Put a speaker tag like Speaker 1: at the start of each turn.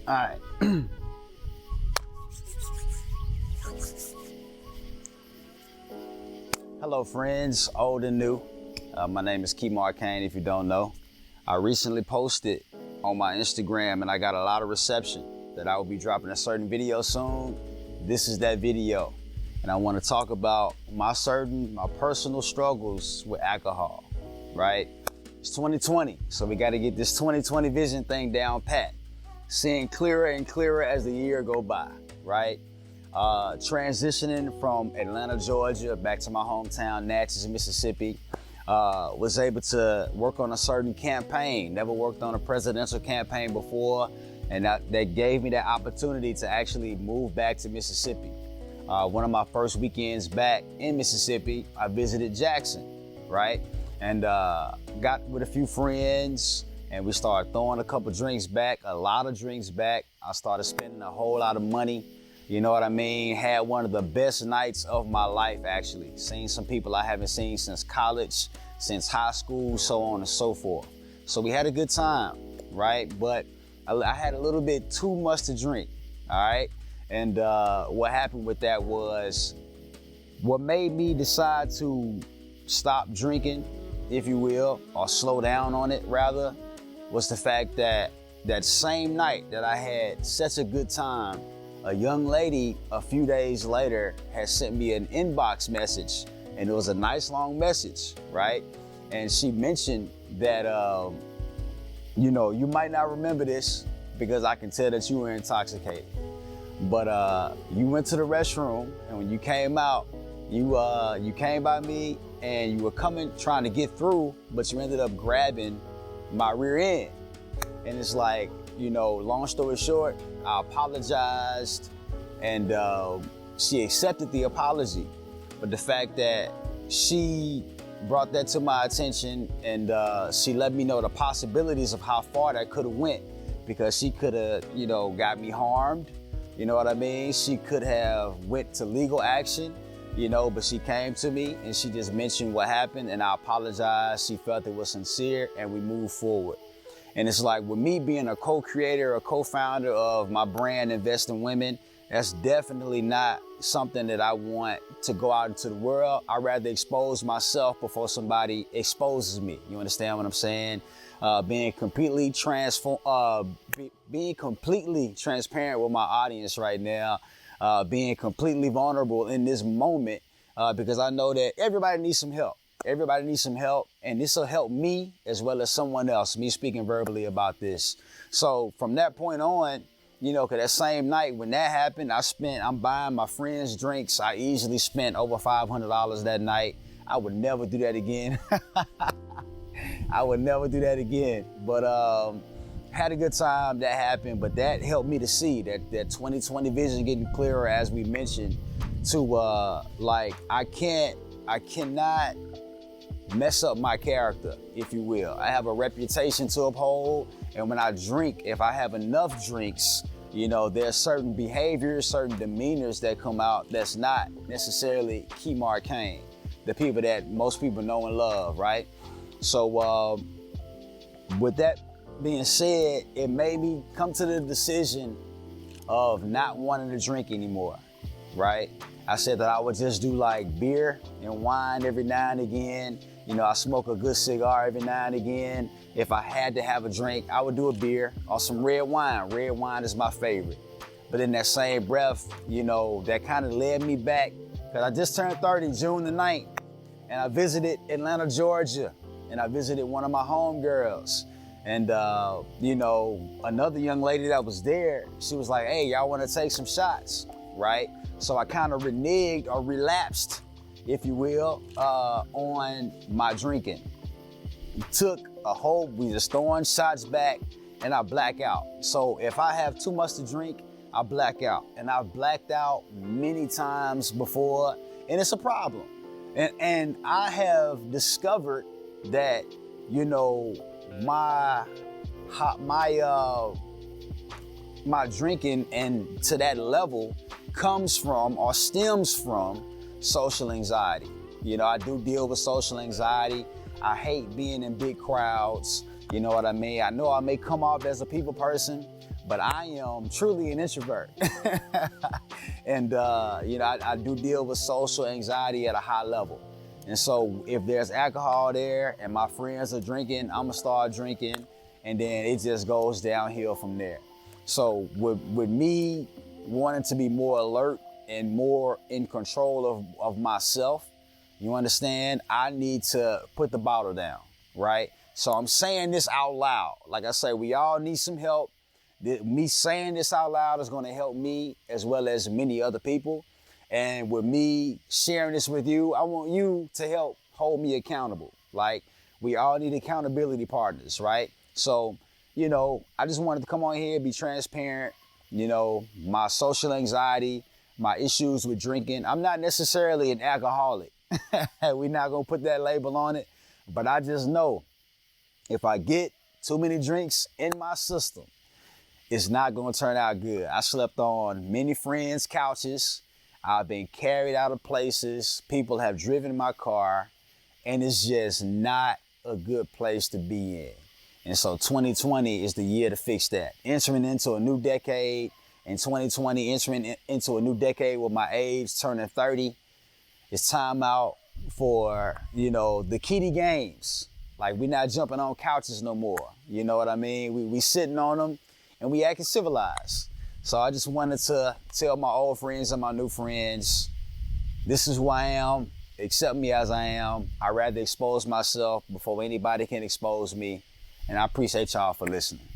Speaker 1: All right. Hello, friends, old and new. My name is Kemar Kane, if you don't know. I recently posted on my Instagram and I got a lot of reception that I will be dropping a certain video soon. This is that video. And I want to talk about my personal struggles with alcohol, right? It's 2020, so we got to get this 2020 vision thing down pat. Seeing clearer and clearer as the year go by, right? Transitioning from Atlanta, Georgia, back to my hometown, Natchez, Mississippi. Was able to work on a certain campaign. Never worked on a presidential campaign before, and that gave me that opportunity to actually move back to Mississippi. One of my first weekends back in Mississippi, I visited Jackson, right? And got with a few friends, and we started throwing a couple drinks back, a lot of drinks back. I started spending a whole lot of money. You know what I mean? Had one of the best nights of my life, actually. Seen some people I haven't seen since college, since high school, so on and so forth. So we had a good time, right? But I had a little bit too much to drink, all right? And what happened with that was, what made me decide to stop drinking, if you will, or slow down on it rather, was the fact that that same night that I had such a good time, a young lady a few days later had sent me an inbox message, and it was a nice long message, right? And she mentioned that, you might not remember this because I can tell that you were intoxicated, but you went to the restroom, and when you came out, you came by me and you were trying to get through, but you ended up grabbing my rear end. And it's like, long story short, I apologized, and she accepted the apology. But the fact that she brought that to my attention, and she let me know the possibilities of how far that could have went, because she could have, got me harmed. You know what I mean? She could have went to legal action, but she came to me and she just mentioned what happened, and I apologized. She felt it was sincere, and we moved forward. And it's like, with me being a co-creator, a co-founder of my brand, Invest in Women, that's definitely not something that I want to go out into the world. I'd rather expose myself before somebody exposes me. You understand what I'm saying? Being completely transparent with my audience right now, being completely vulnerable in this moment, because I know that everybody needs some help. Everybody needs some help, and this will help me as well as someone else, me speaking verbally about this. So from that point on, cause that same night when that happened, I'm buying my friends drinks. I easily spent over $500 that night. I would never do that again. I would never do that again. But had a good time. That happened, but that helped me to see that 2020 vision getting clearer, as we mentioned, to I cannot mess up my character, if you will. I have a reputation to uphold, and when I drink, if I have enough drinks, there's certain behaviors, certain demeanors that come out that's not necessarily Kemar Kane, the people that most people know and love, right? So with that being said, it made me come to the decision of not wanting to drink anymore, right? I said that I would just do like beer and wine every now and again. I smoke a good cigar every now and again. If I had to have a drink, I would do a beer or some red wine. Red wine is my favorite. But in that same breath, that kind of led me back, because I just turned 30 June the 9th, and I visited Atlanta, Georgia, and I visited one of my homegirls. And, another young lady that was there, she was like, hey, y'all want to take some shots, right? So I kind of reneged or relapsed, if you will, on my drinking. We just throwing shots back, and I black out. So if I have too much to drink, I black out. And I've blacked out many times before, and it's a problem. And I have discovered that, my drinking and to that level comes from or stems from social anxiety. I do deal with social anxiety. I hate being in big crowds. You know what I mean? I know I may come off as a people person, but I am truly an introvert. And, I do deal with social anxiety at a high level. And so if there's alcohol there and my friends are drinking, I'm gonna start drinking, and then it just goes downhill from there. So with me wanting to be more alert and more in control of myself, you understand, I need to put the bottle down, right? So I'm saying this out loud. Like I say, we all need some help. Me saying this out loud is gonna help me as well as many other people. And with me sharing this with you, I want you to help hold me accountable. Like, we all need accountability partners, right? So, I just wanted to come on here, be transparent, my social anxiety, my issues with drinking. I'm not necessarily an alcoholic. We're not gonna put that label on it, but I just know if I get too many drinks in my system, it's not gonna turn out good. I slept on many friends' couches. I've been carried out of places. People have driven my car, and it's just not a good place to be in. And so 2020 is the year to fix that. Entering into a new decade in 2020, entering into a new decade with my age turning 30, it's time out for, the kiddie games. Like, we're not jumping on couches no more. You know what I mean? We sitting on them and we acting civilized. So I just wanted to tell my old friends and my new friends, this is who I am. Accept me as I am. I'd rather expose myself before anybody can expose me. And I appreciate y'all for listening.